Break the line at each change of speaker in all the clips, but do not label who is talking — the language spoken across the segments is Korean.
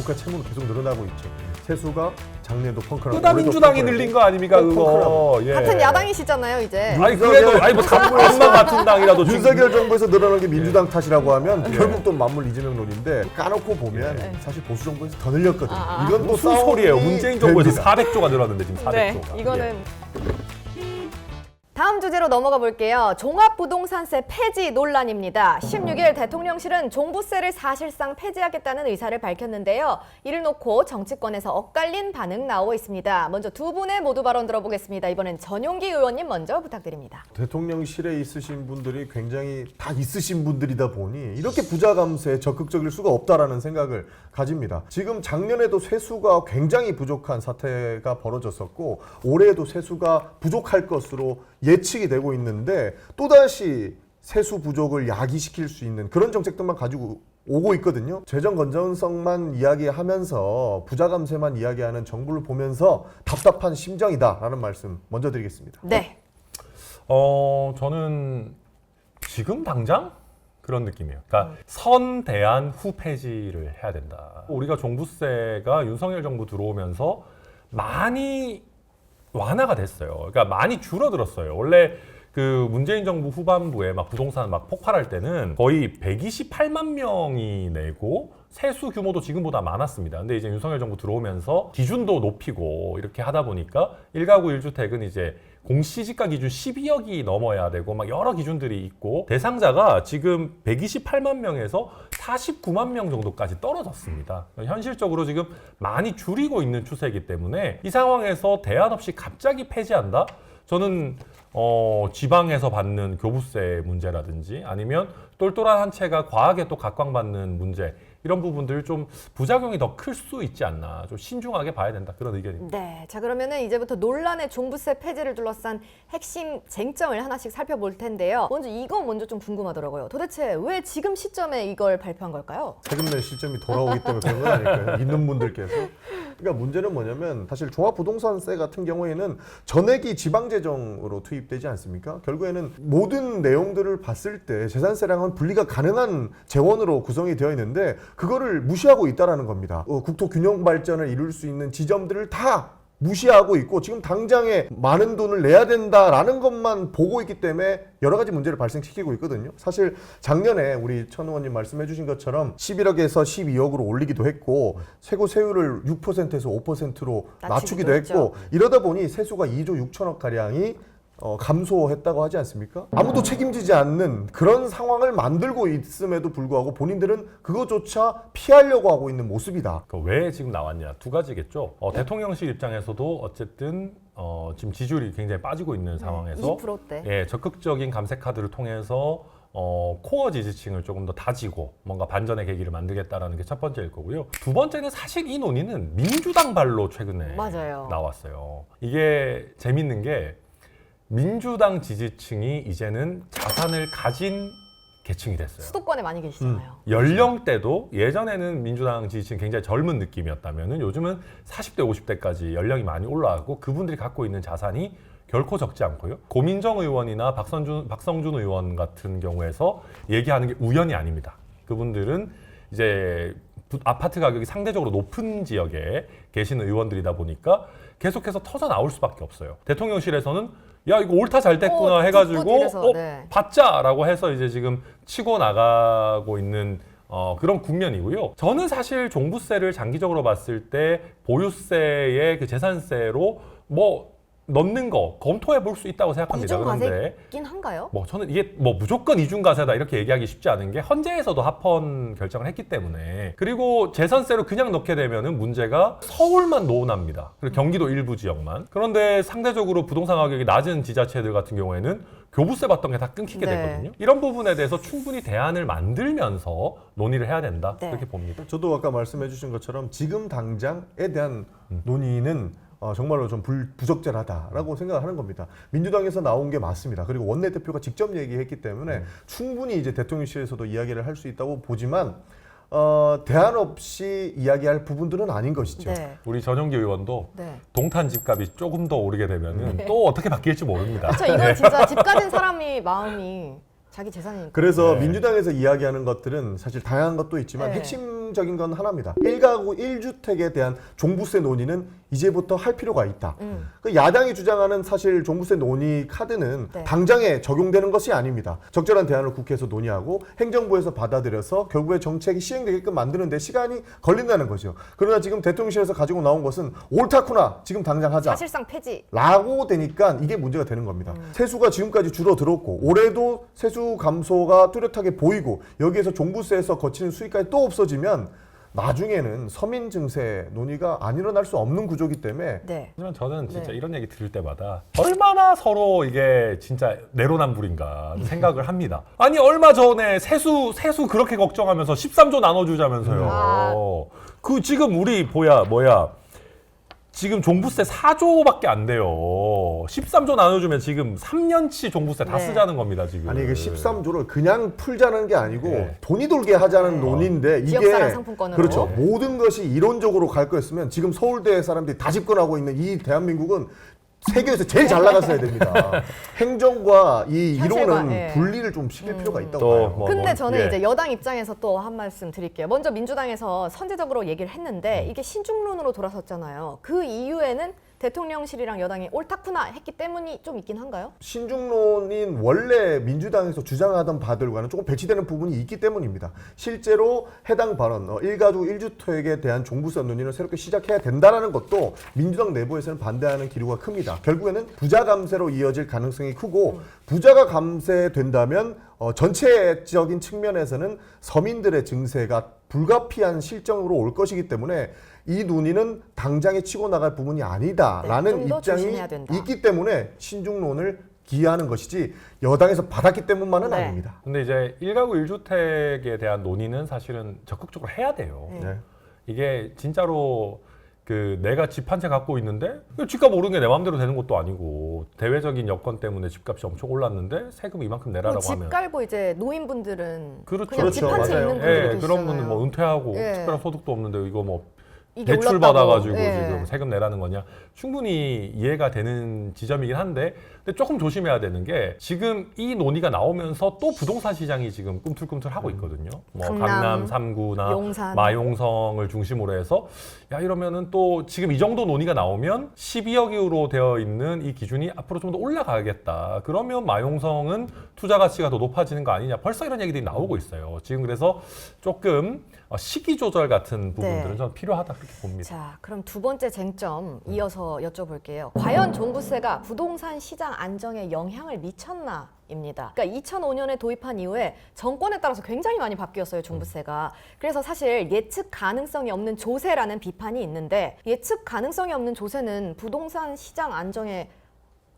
물가 채무는 계속 늘어나고 있죠. 세수가 작년도 펑크라고.
끄다 민주당이 늘린 거 아닙니까 그거. 예.
같은 야당이시잖아요 이제.
아니 그래도 아니 뭐 당만 같은 당이라도
윤석열 정부에서 늘어난 게 민주당 탓이라고 하면 결국 또 맞물 이재명 논인데 까놓고 보면 사실 보수 정부에서 더 늘렸거든요. 이건 또
무슨 소리예요? 문재인 정부에서 400조가 늘었는데 지금 400조가.
네, 이거는 다음 주제로 넘어가 볼게요. 종합부동산세 폐지 논란입니다. 16일 대통령실은 종부세를 사실상 폐지하겠다는 의사를 밝혔는데요. 이를 놓고 정치권에서 엇갈린 반응 나오고 있습니다. 먼저 두 분의 모두 발언 들어보겠습니다. 이번엔 전용기 의원님 먼저 부탁드립니다.
대통령실에 있으신 분들이 굉장히 다 있으신 분들이다 보니 이렇게 부자 감세에 적극적일 수가 없다라는 생각을 가집니다. 지금 작년에도 세수가 굉장히 부족한 사태가 벌어졌었고 올해에도 세수가 부족할 것으로 예측이 되고 있는데 또다시 세수 부족을 야기시킬 수 있는 그런 정책들만 가지고 오고 있거든요. 재정 건전성만 이야기하면서 부자 감세만 이야기하는 정부를 보면서 답답한 심정이다라는 말씀 먼저 드리겠습니다.
네.
저는 지금 당장 그런 느낌이에요. 그러니까 선대안 후 폐지를 해야 된다. 우리가 종부세가 윤석열 정부 들어오면서 많이 완화가 됐어요. 그러니까 많이 줄어들었어요. 원래 그 문재인 정부 후반부에 막 부동산 막 폭발할 때는 거의 128만 명이 내고 세수 규모도 지금보다 많았습니다. 근데 이제 윤석열 정부 들어오면서 기준도 높이고 이렇게 하다 보니까 1가구 1주택은 이제 공시지가 기준 12억이 넘어야 되고 막 여러 기준들이 있고 대상자가 지금 128만 명에서 49만 명 정도까지 떨어졌습니다. 현실적으로 지금 많이 줄이고 있는 추세이기 때문에 이 상황에서 대안 없이 갑자기 폐지한다? 저는 지방에서 받는 교부세 문제라든지 아니면 똘똘한 한 채가 과하게 또 각광받는 문제 이런 부분들 좀 부작용이 더 클 수 있지 않나 좀 신중하게 봐야 된다 그런 의견입니다.
네, 자 그러면은 이제부터 논란의 종부세 폐지를 둘러싼 핵심 쟁점을 하나씩 살펴볼 텐데요. 이거 먼저 좀 궁금하더라고요. 도대체 왜 지금 시점에 이걸 발표한 걸까요?
세금 낼 시점이 돌아오기 때문에 그런 건 아닐까요? 있는 분들께서. 그러니까 문제는 뭐냐면 사실 종합부동산세 같은 경우에는 전액이 지방재정으로 투입되지 않습니까? 결국에는 모든 내용들을 봤을 때 재산세랑은 분리가 가능한 재원으로 구성이 되어 있는데 그거를 무시하고 있다는 겁니다. 국토 균형 발전을 이룰 수 있는 지점들을 다 무시하고 있고 지금 당장에 많은 돈을 내야 된다라는 것만 보고 있기 때문에 여러 가지 문제를 발생시키고 있거든요. 사실 작년에 우리 천 의원님 말씀해 주신 것처럼 11억에서 12억으로 올리기도 했고 세고 세율을 6%에서 5%로 낮추기도 했고 이러다 보니 세수가 2조 6천억 가량이 감소했다고 하지 않습니까? 아무도 책임지지 않는 그런 상황을 만들고 있음에도 불구하고 본인들은 그것조차 피하려고 하고 있는 모습이다.
왜 지금 나왔냐? 두 가지겠죠. 대통령실 입장에서도 어쨌든 지금 지지율이 굉장히 빠지고 있는 상황에서
20%대.
예, 적극적인 감세 카드를 통해서 코어 지지층을 조금 더 다지고 뭔가 반전의 계기를 만들겠다라는 게 첫 번째일 거고요. 두 번째는 사실 이 논의는 민주당 발로 최근에
맞아요.
나왔어요. 이게 재밌는 게 민주당 지지층이 이제는 자산을 가진 계층이 됐어요.
수도권에 많이 계시잖아요.
연령대도 예전에는 민주당 지지층 굉장히 젊은 느낌이었다면 요즘은 40대, 50대까지 연령이 많이 올라가고 그분들이 갖고 있는 자산이 결코 적지 않고요. 고민정 의원이나 박성준 의원 같은 경우에서 얘기하는 게 우연이 아닙니다. 그분들은 이제 아파트 가격이 상대적으로 높은 지역에 계시는 의원들이다 보니까 계속해서 터져 나올 수밖에 없어요. 대통령실에서는 야 이거 옳다 잘 됐구나 해가지고 받자라고 해서 이제 지금 치고 나가고 있는 그런 국면이고요. 저는 사실 종부세를 장기적으로 봤을 때 보유세의 그 재산세로 넣는 거 검토해 볼 수 있다고 생각합니다.
이중과세긴 한가요?
저는 이게 무조건 이중과세다 이렇게 얘기하기 쉽지 않은 게 헌재에서도 합헌 결정을 했기 때문에 그리고 재산세로 그냥 넣게 되면은 문제가 서울만 노원합니다. 그리고 경기도 일부 지역만. 그런데 상대적으로 부동산 가격이 낮은 지자체들 같은 경우에는 교부세 받던 게 다 끊기게 되거든요. 이런 부분에 대해서 충분히 대안을 만들면서 논의를 해야 된다 그렇게 봅니다.
저도 아까 말씀해 주신 것처럼 지금 당장에 대한 논의는 정말로 좀 부적절하다라고 생각을 하는 겁니다. 민주당에서 나온 게 맞습니다. 그리고 원내대표가 직접 얘기했기 때문에 충분히 이제 대통령실에서도 이야기를 할 수 있다고 보지만 대안 없이 이야기할 부분들은 아닌 것이죠.
네.
우리 전용기 의원도 동탄 집값이 조금 더 오르게 되면은 또 어떻게 바뀔지 모릅니다.
그렇죠. 이건 진짜 집 가진 사람이 마음이 자기 재산이니까.
그래서 민주당에서 이야기하는 것들은 사실 다양한 것도 있지만 핵심 핵심적인 건 하나입니다. 1가구 1주택에 대한 종부세 논의는 이제부터 할 필요가 있다. 그 야당이 주장하는 사실 종부세 논의 카드는
네.
당장에 적용되는 것이 아닙니다. 적절한 대안을 국회에서 논의하고 행정부에서 받아들여서 결국에 정책이 시행되게끔 만드는 데 시간이 걸린다는 거죠. 그러나 지금 대통령실에서 가지고 나온 것은 옳다구나 지금 당장 하자.
사실상 폐지.
라고 되니까 이게 문제가 되는 겁니다. 세수가 지금까지 줄어들었고 올해도 세수 감소가 뚜렷하게 보이고 여기에서 종부세에서 거치는 수익까지 또 없어지면 나중에는 서민 증세 논의가 안 일어날 수 없는 구조기 때문에
네.
하지만 저는 진짜
네.
이런 얘기 들을 때마다 얼마나 서로 이게 진짜 내로남불인가 생각을 합니다. 아니 얼마 전에 세수 그렇게 걱정하면서 13조 나눠주자면서요.
아.
그 지금 우리 뭐야 지금 종부세 4조밖에 안 돼요. 13조 나눠주면 지금 3년치 종부세 다
네.
쓰자는 겁니다 지금.
아니 이게 13조를 그냥 풀자는 게 아니고
네.
돈이 돌게 하자는
네.
논의인데 이게
지역사랑 상품권으로.
그렇죠. 모든 것이 이론적으로 갈 거였으면 지금 서울대 사람들이 다 집권하고 있는 이 대한민국은 세계에서 제일 잘 나갔어야 됩니다. 행정과 이
현실과,
이론은
예.
분리를 좀 시킬 필요가 있다고
또
봐요.
뭐,
근데 저는
예.
이제 여당 입장에서 또 한 말씀 드릴게요. 먼저 민주당에서 선제적으로 얘기를 했는데 이게 신중론으로 돌아섰잖아요. 그 이유에는 대통령실이랑 여당이 옳다구나 했기 때문이 좀 있긴 한가요?
신중론인 원래 민주당에서 주장하던 바들과는 조금 배치되는 부분이 있기 때문입니다. 실제로 해당 발언, 1가구 1주택에 대한 종부세 논의를 새롭게 시작해야 된다는 것도 민주당 내부에서는 반대하는 기류가 큽니다. 결국에는 부자 감세로 이어질 가능성이 크고 부자가 감세된다면 전체적인 측면에서는 서민들의 증세가 불가피한 실정으로 올 것이기 때문에 이 논의는 당장에 치고 나갈 부분이 아니다라는
네, 좀더
입장이
조심해야 된다.
있기 때문에 신중론을 기하는 것이지 여당에서 받았기 때문만은
네.
아닙니다.
근데 이제 1가구 1주택에 대한 논의는 사실은 적극적으로 해야 돼요.
네.
네.
이게 진짜로 그 내가 집 한 채 갖고 있는데 집값 오른 게 내 마음대로 되는 것도 아니고 대외적인 여건 때문에 집값이 엄청 올랐는데 세금 이만큼 내라라고
집
하면
깔고 이제 노인분들은
그렇죠.
그냥 집 한 채
맞아요.
있는 분들이
예,
계시잖아요.
그런 분은 뭐 은퇴하고
예.
특별한 소득도 없는데 이거 뭐
이게
대출
올랐다고.
받아가지고
예.
지금 세금 내라는 거냐 충분히 이해가 되는 지점이긴 한데 근데 조금 조심해야 되는 게 지금 이 논의가 나오면서 또 부동산 시장이 지금 꿈틀꿈틀 하고 있거든요. 뭐
강남,
강남 3구나
용산.
마용성을 중심으로 해서 야 이러면은 또 지금 이 정도 논의가 나오면 12억으로 되어 있는 이 기준이 앞으로 좀 더 올라가겠다. 그러면 마용성은 투자 가치가 더 높아지는 거 아니냐. 벌써 이런 얘기들이 나오고 있어요. 지금 그래서 조금 시기 조절 같은 부분들은
네.
저는 필요하다 그렇게 봅니다.
자, 그럼 두 번째 쟁점 이어서 여쭤볼게요. 과연 종부세가 부동산 시장 안정에 영향을 미쳤나? 입니다. 그러니까 2005년에 도입한 이후에 정권에 따라서 굉장히 많이 바뀌었어요, 종부세가. 그래서 사실 예측 가능성이 없는 조세라는 비판이 있는데 예측 가능성이 없는 조세는 부동산 시장 안정에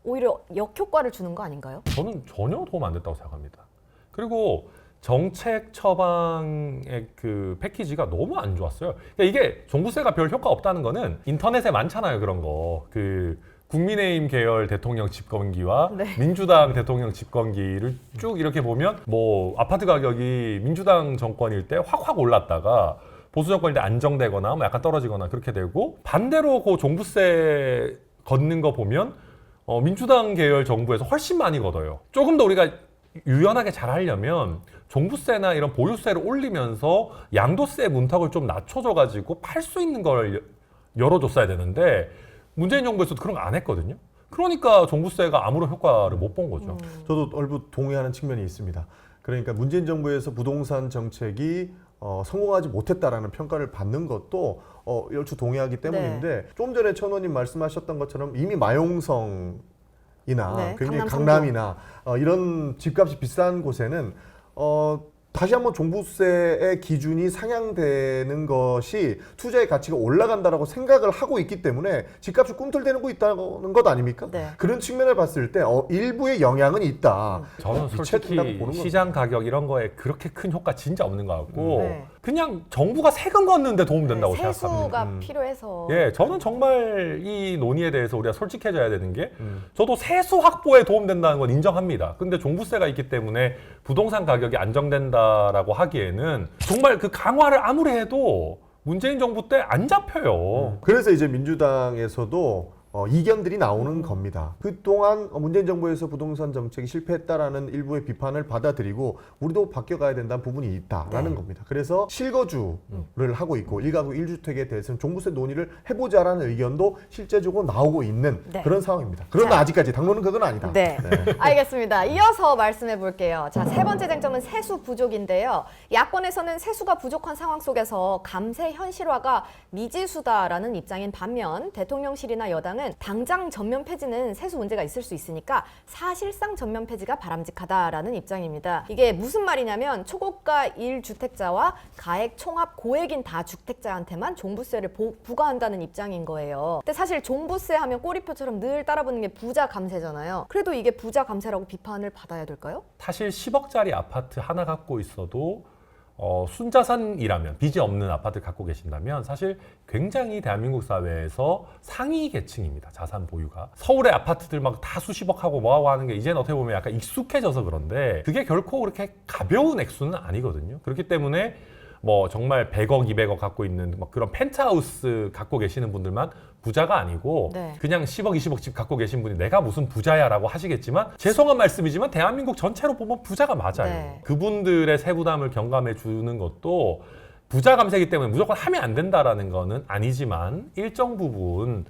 오히려 역효과를 주는 거 아닌가요?
저는 전혀 도움 안 됐다고 생각합니다. 그리고 정책 처방의 그 패키지가 너무 안 좋았어요. 그러니까 이게 종부세가 별 효과 없다는 거는 인터넷에 많잖아요, 그런 거. 그 국민의힘 계열 대통령 집권기와
네.
민주당 대통령 집권기를 쭉 이렇게 보면 뭐 아파트 가격이 민주당 정권일 때 확 올랐다가 보수 정권일 때 안정되거나 뭐 약간 떨어지거나 그렇게 되고 반대로 그 종부세 걷는 거 보면 민주당 계열 정부에서 훨씬 많이 걷어요. 조금 더 우리가 유연하게 잘 하려면 종부세나 이런 보유세를 올리면서 양도세 문턱을 좀 낮춰줘가지고 팔 수 있는 걸 열어줬어야 되는데 문재인 정부에서도 그런 거 안 했거든요. 그러니까 종부세가 아무런 효과를 못 본 거죠.
저도 얼핏 동의하는 측면이 있습니다. 그러니까 문재인 정부에서 부동산 정책이 성공하지 못했다라는 평가를 받는 것도 열추 동의하기 때문인데 좀 전에 천 의원님 말씀하셨던 것처럼 이미 마용성이나
네,
굉장히
강남
강남이나 이런 집값이 비싼 곳에는 다시 한번 종부세의 기준이 상향되는 것이 투자의 가치가 올라간다라고 생각을 하고 있기 때문에 집값이 꿈틀대는 거 있다는 것 아닙니까?
네.
그런 측면을 봤을 때 일부의 영향은 있다.
저는
미쳤다고
솔직히
보는
시장 가격 이런 거에 그렇게 큰 효과 진짜 없는 것 같고
네.
그냥 정부가 세금 걷는데 도움 된다고 생각합니다.
세수가 필요해서
예, 저는 정말 이 논의에 대해서 우리가 솔직해져야 되는 게 저도 세수 확보에 도움된다는 건 인정합니다. 근데 종부세가 있기 때문에 부동산 가격이 안정된다라고 하기에는 정말 그 강화를 아무리 해도 문재인 정부 때 안 잡혀요.
그래서 이제 민주당에서도 이견들이 나오는 겁니다. 그동안 문재인 정부에서 부동산 정책이 실패했다라는 일부의 비판을 받아들이고 우리도 바뀌어가야 된다는 부분이 있다라는 겁니다. 그래서 실거주를 하고 있고 1가구 1주택에 대해서는 종부세 논의를 해보자라는 의견도 실제적으로 나오고 있는 그런 상황입니다. 그러나 아직까지 당론은 그건 아니다.
네. 알겠습니다. 이어서 말씀해 볼게요. 자, 세 번째 쟁점은 세수 부족인데요. 야권에서는 세수가 부족한 상황 속에서 감세 현실화가 미지수다라는 입장인 반면 대통령실이나 여당은 당장 전면 폐지는 세수 문제가 있을 수 있으니까 사실상 전면 폐지가 바람직하다라는 입장입니다. 이게 무슨 말이냐면 초고가 1주택자와 가액 총합 고액인 다주택자한테만 종부세를 부과한다는 입장인 거예요. 근데 사실 종부세 하면 꼬리표처럼 늘 따라붙는 게 부자 감세잖아요. 그래도 이게 부자 감세라고 비판을 받아야 될까요?
사실 10억짜리 아파트 하나 갖고 있어도 순자산이라면 빚이 없는 아파트를 갖고 계신다면 사실 굉장히 대한민국 사회에서 상위 계층입니다. 자산 보유가. 서울의 아파트들 막 다 수십억 하고 뭐하고 하는 게 이제는 어떻게 보면 약간 익숙해져서 그런데 그게 결코 그렇게 가벼운 액수는 아니거든요. 그렇기 때문에 뭐 정말 100억, 200억 갖고 있는 막 그런 펜트하우스 갖고 계시는 분들만 부자가 아니고 그냥 10억, 20억 집 갖고 계신 분이 내가 무슨 부자야라고 하시겠지만 죄송한 말씀이지만 대한민국 전체로 보면 부자가 맞아요. 그분들의 세부담을 경감해 주는 것도 부자 감세이기 때문에 무조건 하면 안 된다라는 거는 아니지만 일정 부분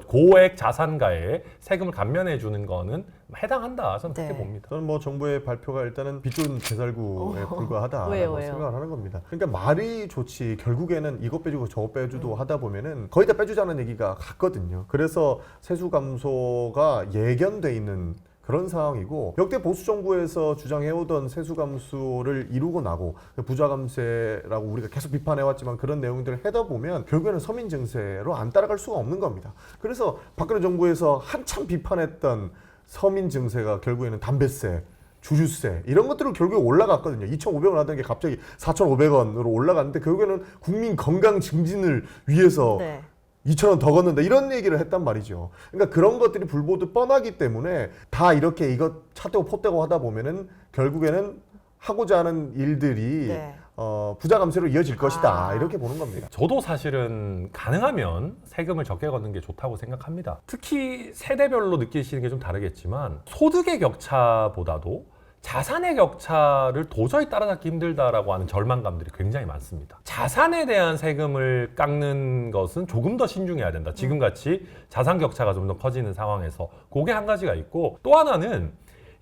고액 자산가에 세금을 감면해 주는 거는 해당한다. 저는 그렇게 봅니다.
저는 뭐 정부의 발표가 일단은 빚존 개살구에 불과하다라고 생각을 하는 겁니다. 그러니까 말이 좋지 결국에는 이것 빼주고 저것 빼주도 하다 보면은 거의 다 빼주자는 얘기가 같거든요. 그래서 세수 감소가 예견돼 있는 그런 상황이고 역대 보수 정부에서 주장해오던 세수 감소를 이루고 나고 부자 감세라고 우리가 계속 비판해왔지만 그런 내용들을 하다 보면 결국에는 서민 증세로 안 따라갈 수가 없는 겁니다. 그래서 박근혜 정부에서 한참 비판했던 서민 증세가 결국에는 담배세, 주유세 이런 것들은 결국에 올라갔거든요. 2,500원 하던 게 갑자기 4,500원으로 올라갔는데 결국에는 국민 건강 증진을 위해서 2,000원 더 걷는다 이런 얘기를 했단 말이죠. 그러니까 그런 것들이 불보듯 뻔하기 때문에 다 이렇게 이거 차떼고 포떼고 하다 보면은 결국에는 하고자 하는 일들이 부자 감세로 이어질 것이다 이렇게 보는 겁니다.
저도 사실은 가능하면 세금을 적게 걷는 게 좋다고 생각합니다. 특히 세대별로 느끼시는 게 좀 다르겠지만 소득의 격차보다도 자산의 격차를 도저히 따라잡기 힘들다라고 하는 절망감들이 굉장히 많습니다. 자산에 대한 세금을 깎는 것은 조금 더 신중해야 된다. 지금같이 자산 격차가 좀 더 커지는 상황에서 그게 한 가지가 있고 또 하나는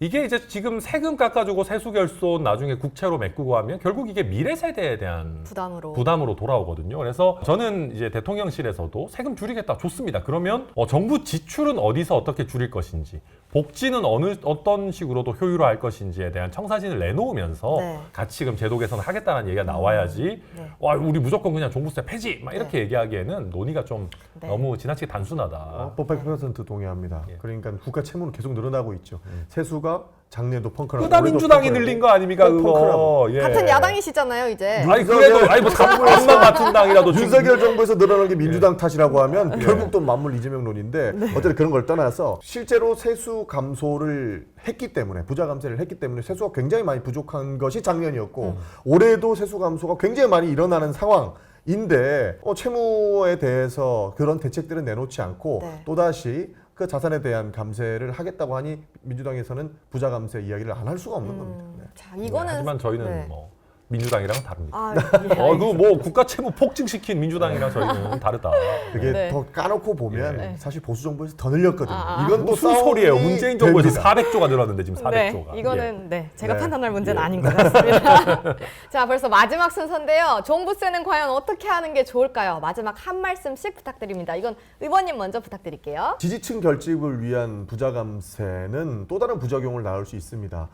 이게 이제 지금 세금 깎아주고 세수 결손 나중에 국채로 메꾸고 하면 결국 이게 미래 세대에 대한 부담으로 돌아오거든요. 그래서 저는 이제 대통령실에서도 세금 줄이겠다 좋습니다. 그러면 정부 지출은 어디서 어떻게 줄일 것인지 복지는 어떤 식으로도 효율화할 것인지에 대한 청사진을 내놓으면서 같이 지금 제도 개선을 하겠다는 얘기가 나와야지 와 우리 무조건 그냥 종부세 폐지 막 이렇게 얘기하기에는 논의가 좀 너무 지나치게 단순하다.
100% 동의합니다. 그러니까 국가 채무는 계속 늘어나고 있죠. 세수가 작년에도 펑크나고
그다 민주당이 늘린 거 아닙니까 그거.
같은 야당이시잖아요 이제.
아니 그래도 뭐 당만 같은 당이라도
윤석열 정부에서 늘어난 게 민주당 탓이라고 하면 결국 또 만물 이재명론인데 어쨌든 그런 걸 떠나서 실제로 세수 감소를 했기 때문에 부자 감세를 했기 때문에 세수가 굉장히 많이 부족한 것이 작년이었고 올해도 세수 감소가 굉장히 많이 일어나는 상황인데 채무에 대해서 그런 대책들은 내놓지 않고 또다시 그 자산에 대한 감세를 하겠다고 하니 민주당에서는 부자 감세 이야기를 안 할 수가 없는 겁니다.
자, 이거는
하지만 저희는 뭐 민주당이랑은 다릅니다.
예,
뭐 국가 채무 폭증시킨 민주당이랑 저희는 다르다.
그게 더 까놓고 보면 사실 보수 정부에서 더 늘렸거든요. 이건 또
무슨 소리예요? 문재인 정부에서 400조가 늘었는데 지금 400조가.
이거는 제가 판단할 문제는 아닌 것 같습니다. 자, 벌써 마지막 순서인데요. 종부세는 과연 어떻게 하는 게 좋을까요? 마지막 한 말씀씩 부탁드립니다. 이건 의원님 먼저 부탁드릴게요.
지지층 결집을 위한 부자 감세는 또 다른 부작용을 낳을 수 있습니다.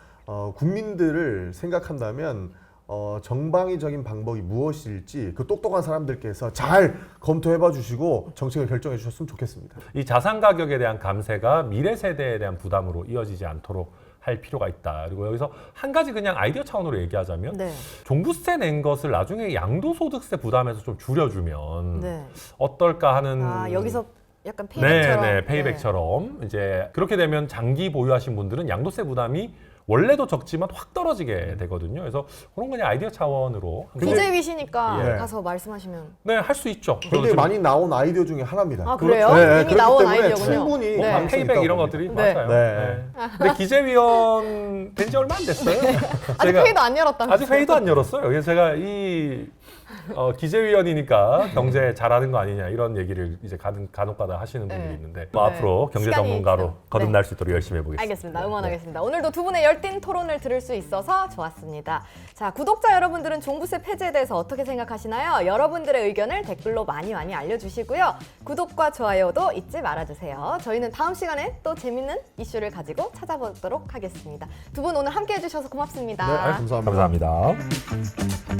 국민들을 생각한다면 정방위적인 방법이 무엇일지 그 똑똑한 사람들께서 잘 검토해봐 주시고 정책을 결정해 주셨으면 좋겠습니다.
이 자산 가격에 대한 감세가 미래 세대에 대한 부담으로 이어지지 않도록 할 필요가 있다. 그리고 여기서 한 가지 그냥 아이디어 차원으로 얘기하자면 종부세 낸 것을 나중에 양도소득세 부담에서 좀 줄여주면 어떨까 하는
여기서 약간 페이백처럼
페이백처럼 이제 그렇게 되면 장기 보유하신 분들은 양도세 부담이 원래도 적지만 확 떨어지게 되거든요. 그래서 그런 그냥 아이디어 차원으로
기재위시니까
예.
가서 말씀하시면.
네, 할 수 있죠.
굉장히 많이 나온 아이디어 중에 하나입니다.
아, 그래요?
네,
이미
그렇기
나온
때문에
아이디어군요.
충분히
네.
가능성이
페이백
있다고
이런
봅니다.
것들이
네.
맞아요.
네.
근데 기재위원 된 지 얼마 안 됐어요.
아직
제가
회의도 안 열었다면서요?
아직 회의도 안 열었어요. 그래서 제가 이 기재위원이니까 경제 잘하는 거 아니냐 이런 얘기를 이제 간혹가다 하시는 분들이
네.
있는데 뭐
네.
앞으로 경제
시간이
전문가로
있어요.
거듭날 수 있도록 열심히 해보겠습니다.
알겠습니다. 응원하겠습니다. 오늘도 두 분의 열띤 토론을 들을 수 있어서 좋았습니다. 자, 구독자 여러분들은 종부세 폐지에 대해서 어떻게 생각하시나요? 여러분들의 의견을 댓글로 많이 알려주시고요. 구독과 좋아요도 잊지 말아주세요. 저희는 다음 시간에 또 재밌는 이슈를 가지고 찾아보도록 하겠습니다. 두 분 오늘 함께 해주셔서 고맙습니다.
네, 감사합니다.
감사합니다.